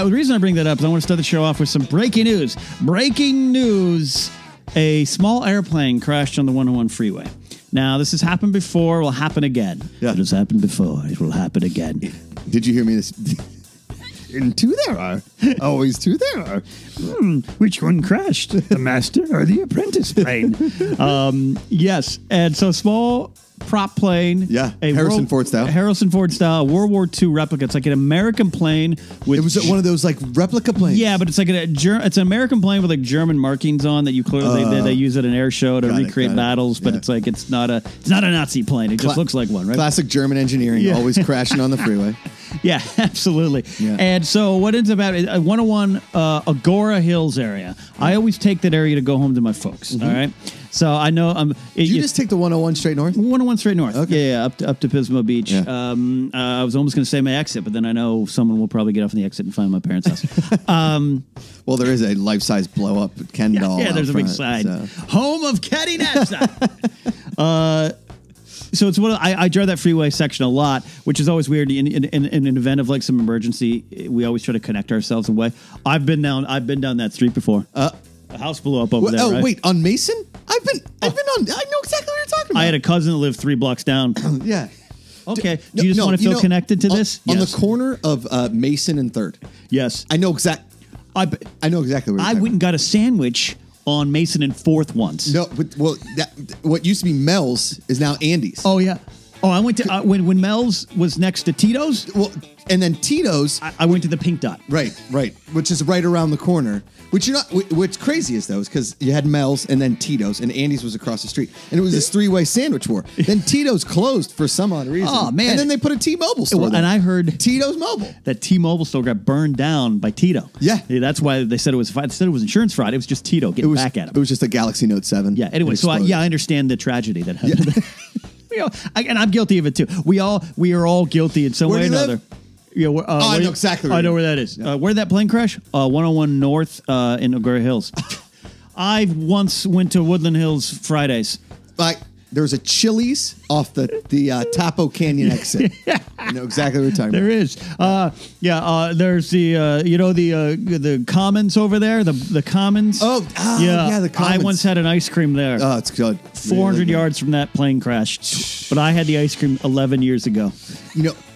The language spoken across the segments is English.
The reason I bring that up is I want to start the show off with some breaking news. Breaking news. A small airplane crashed on the 101 freeway. Now, this has happened before. Will happen again. Yeah. It has happened before. It will happen again. Did you hear me this? And two there are. Always two there are. Which one crashed? The master or the apprentice plane? Yes. And so small prop plane. Yeah. Harrison Ford style, World War II replica. It's like an American plane with. It was one of those like replica planes. Yeah, but it's like it's an American plane with like German markings on that you clearly they use at an air show to recreate battles. But it's like it's not a Nazi plane. It just looks like one, right? Classic German engineering, always crashing on the freeway. Yeah, absolutely. Yeah. And so what ends up happening, 101 Agora Hills area. I always take that area to go home to my folks. All right. So I know Did you just take the 101 straight north? 101 straight north. Okay. Yeah, up to Pismo Beach. Yeah. I was almost going to say my exit, but then I know someone will probably get off on the exit and find my parents' house. Well, there is a life-size blow-up Ken doll. Yeah, there's a big sign. So. Home of Kenny Napzok. So it's I drive that freeway section a lot, which is always weird. In an event of like some emergency, we always try to connect ourselves in a way. I've been down that street before. A house blew up over there. Oh, right? Wait, on Mason? I've been on. I know exactly what you're talking about. I had a cousin that lived 3 blocks down. Yeah. Okay. Do you just want to feel connected to this? On the corner of Mason and 3rd. Yes. I know exactly where I went and got a sandwich on Mason and 4th once. No, what used to be Mel's is now Andy's. Oh, yeah. Oh, I went to when Mel's was next to Tito's. Well, and then Tito's. I went to the Pink Dot. Right, which is right around the corner. What's crazy is though, is because you had Mel's and then Tito's, and Andy's was across the street, and it was this 3-way sandwich war. Then Tito's closed for some odd reason. Oh man! And then they put a T-Mobile store. And I heard Tito's Mobile. That T-Mobile store got burned down by Tito. Yeah, that's why they said it was. Instead it was insurance fraud. It was just Tito getting back at him. It was just a Galaxy Note 7. Yeah. Anyway, so I understand the tragedy that happened. Yeah. And I'm guilty of it too. We are all guilty in some way or another. Yeah, I know exactly. I know where that is. Yeah. Where did that plane crash? 101 North in Agora Hills. I once went to Woodland Hills Fridays. There was a Chili's off the Tapo Canyon exit. Yeah. I know exactly what you're talking about. There is. There's the Commons over there, the Commons. Yeah, the Commons. I once had an ice cream there. Oh, it's good. 400 yards from that plane crash. But I had the ice cream 11 years ago.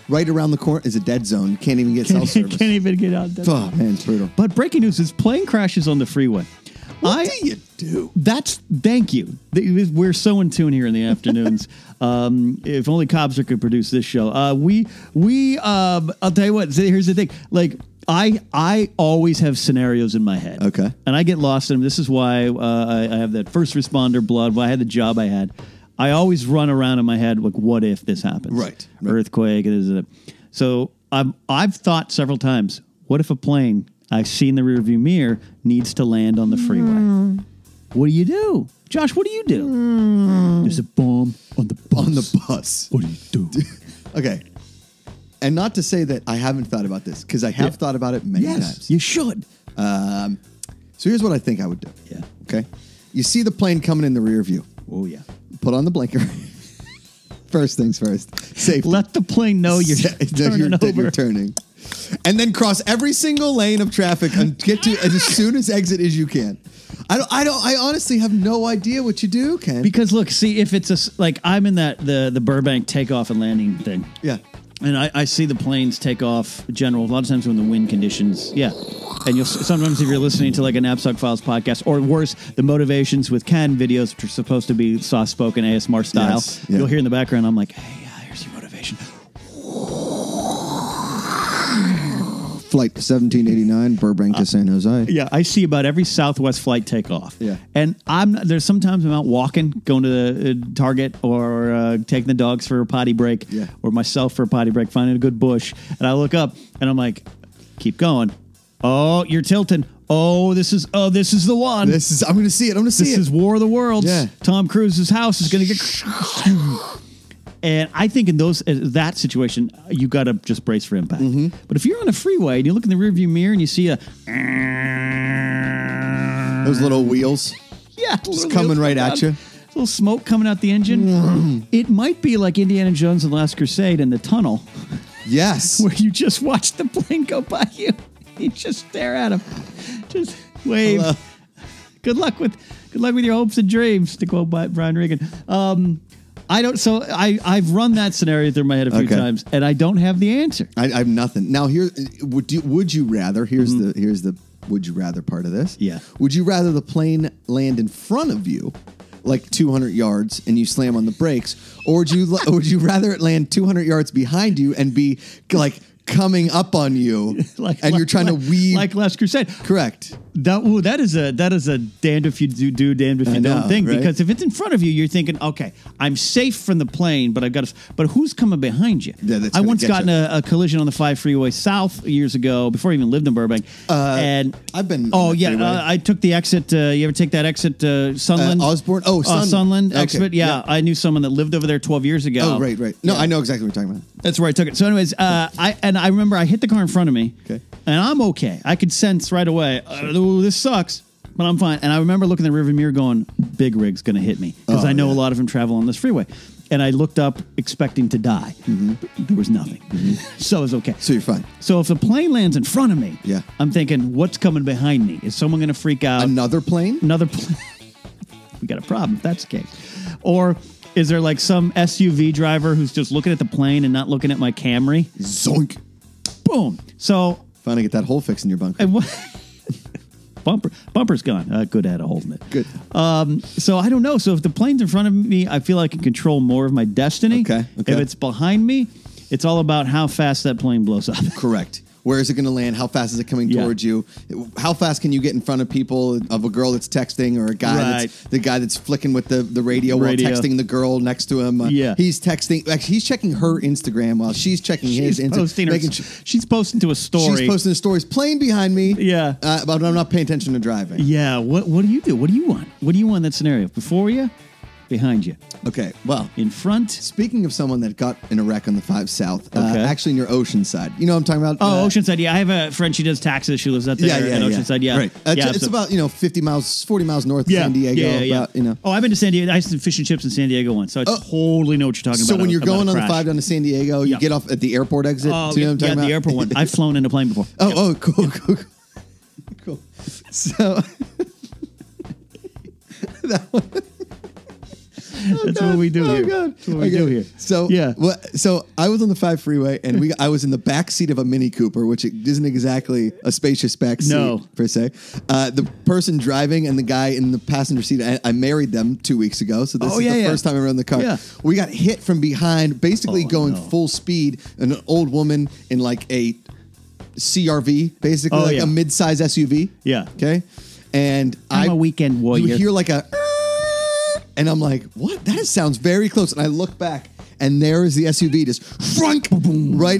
Right around the corner is a dead zone. You can't even get cell service. Can't even get out. Oh, man, it's brutal. But breaking news is plane crashes on the freeway. What do you do? Thank you. We're so in tune here in the afternoons. If only Cobster could produce this show. I'll tell you what, here's the thing. Like, I always have scenarios in my head. Okay. And I get lost in them. This is why I have that first responder blood. Why I had the job I had. I always run around in my head, like, what if this happens? Right. Earthquake. So I've thought several times, what if a plane I see in the rearview mirror needs to land on the freeway? What do you do? Josh, what do you do? There's a bomb on the bus. What do you do? Okay. And not to say that I haven't thought about this, because I have thought about it many times. You should. So here's what I think I would do. Yeah. Okay. You see the plane coming in the rear view. Oh, yeah. Put on the blinker. First things first. Safety. Let the plane know you're turning over. You're turning. And then cross every single lane of traffic and get to as soon as exit as you can. I honestly have no idea what you do, Ken. Because look, see, if it's like I'm in the Burbank takeoff and landing thing. Yeah. And I see the planes take off general. A lot of times when the wind conditions, and sometimes if you're listening to like a Napzok Files podcast, or worse, the Motivations with Ken videos, which are supposed to be soft-spoken ASMR style, you'll hear in the background, I'm like, hey, here's your motivation. Flight 1789, Burbank to San Jose. Yeah, I see about every Southwest flight take off. Yeah. And there's sometimes I'm out walking, going to the Target, or taking the dogs for a potty break, or myself for a potty break, finding a good bush, and I look up and I'm like, keep going. Oh, you're tilting. Oh, this is the one. I'm going to see it. This is War of the Worlds. Yeah. Tom Cruise's house is going to get. And I think in that situation, you got to just brace for impact. Mm-hmm. But if you're on a freeway and you look in the rearview mirror and you see those little wheels, just coming right at you, a little smoke coming out the engine, it might be like Indiana Jones and the Last Crusade in the tunnel. Yes, where you just watch the plane go by you. You just stare at him. Just wave. Hello. Good luck with your hopes and dreams, to quote Brian Regan. I've run that scenario through my head a few times, and I don't have the answer. I have nothing. Now, would you rather? Here's the would you rather part of this. Yeah. Would you rather the plane land in front of you, like 200 yards, and you slam on the brakes, or would you rather it land 200 yards behind you and be like coming up on you, you're trying to weave like Last Crusade? Correct. That is a damned if you do, damned if you don't thing. Right? Because if it's in front of you, you're thinking, okay, I'm safe from the plane, but but who's coming behind you? Yeah, I once got in a collision on the 5 freeway south years ago, before I even lived in Burbank. And I've been. Oh yeah, I took the exit. You ever take that exit Sunland? Osborne. Oh, Sunland okay. exit. Yeah, I knew someone that lived over there 12 years ago. Oh, right. No, I know exactly what you're talking about. That's where I took it. So, anyways, I remember I hit the car in front of me. Okay. And I'm okay. I could sense right away, this sucks, but I'm fine. And I remember looking in the rearview mirror going, big rig's going to hit me. Because I know a lot of them travel on this freeway. And I looked up expecting to die. But there was nothing. So it was okay. So you're fine. So if the plane lands in front of me, Yeah. I'm thinking, what's coming behind me? Is someone going to freak out? Another plane? Another plane. We got a problem if that's the case. Or is there like some SUV driver who's just looking at the plane and not looking at my Camry? Zoink. Boom. So... Finally get that hole fixed in your bunker. Bumper's gone. Good, I had a hole in it. Good. So I don't know. So if the plane's in front of me, I feel like I can control more of my destiny. Okay. If it's behind me, it's all about how fast that plane blows up. Correct. Where is it going to land? How fast is it coming towards you? How fast can you get in front of people, of a girl that's texting, or a guy the guy that's flicking with the radio while texting the girl next to him? He's texting. Actually, he's checking her Instagram while she's checking his Instagram. She's posting to a story. She's posting a story. Plane behind me. Yeah. But I'm not paying attention to driving. Yeah. What do you do? What do you want? What do you want in that scenario? Before you? Behind you. Okay, well. In front. Speaking of someone that got in a wreck on the 5 South, actually near Oceanside. You know what I'm talking about? Oh, Oceanside, yeah. I have a friend, she does taxes. She lives out there in Oceanside, yeah. Right. It's about, 40 miles north of San Diego. Oh, I've been to San Diego. I used to fish and chips in San Diego once, so I totally know what you're talking about. So when you're going on the 5 down to San Diego, you get off at the airport exit? Oh, you know what I'm talking about? The airport one. I've flown in a plane before. Oh, cool. Cool. So... that one... That's what we do here. God. That's what we do here. So so I was on the 5 freeway, and I was in the back seat of a Mini Cooper, which isn't exactly a spacious back seat per se. The person driving and the guy in the passenger seat, I married them 2 weeks ago, so this is the first time I rode in the car. Yeah. We got hit from behind, basically going full speed. An old woman in like a CRV, basically a mid-size SUV. Yeah. Okay. And I'm a weekend warrior. You hear like a... And I'm like, what? That sounds very close. And I look back, and there is the SUV just right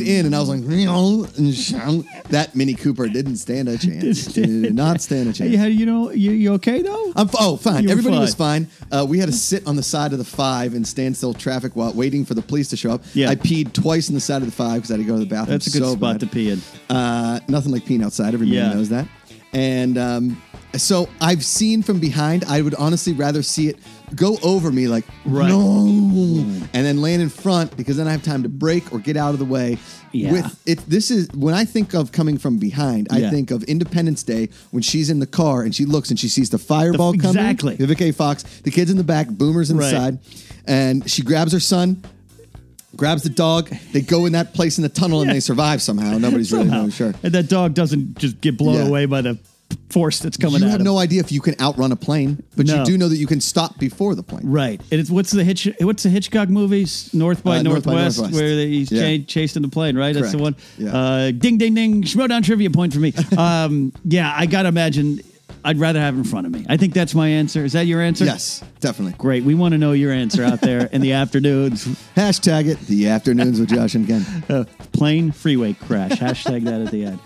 in. And I was like, that Mini Cooper didn't stand a chance. Did not stand a chance. Yeah, you okay though? Fine. Everybody was fine. We had to sit on the side of the 5 in standstill traffic while waiting for the police to show up. Yeah. I peed twice on the side of the 5 because I had to go to the bathroom. That's a good spot to pee in. Nothing like peeing outside. Everybody knows that. And so I've seen from behind. I would honestly rather see it go over me like, no, and then land in front, because then I have time to brake or get out of the way. Yeah. This is when I think of coming from behind, I think of Independence Day when she's in the car and she looks and she sees the fireball coming. Exactly. Vivica A. Fox, the kids in the back, boomers in the side, and she grabs her son, grabs the dog. They go in that place in the tunnel and they survive somehow. Nobody's really sure. And that dog doesn't just get blown away by the force that's coming at him. You have no idea if you can outrun a plane, but you do know that you can stop before the plane. Right. And it's what's the Hitchcock movies? North by Northwest, where he's chasing the plane, right? Correct. That's the one. Yeah. Ding, ding, ding. Schmodown trivia point for me. I got to imagine I'd rather have in front of me. I think that's my answer. Is that your answer? Yes, definitely. Great. We want to know your answer out there in the afternoons. Hashtag it, the afternoons with Josh and Ken. Plane freeway crash. Hashtag that at the end.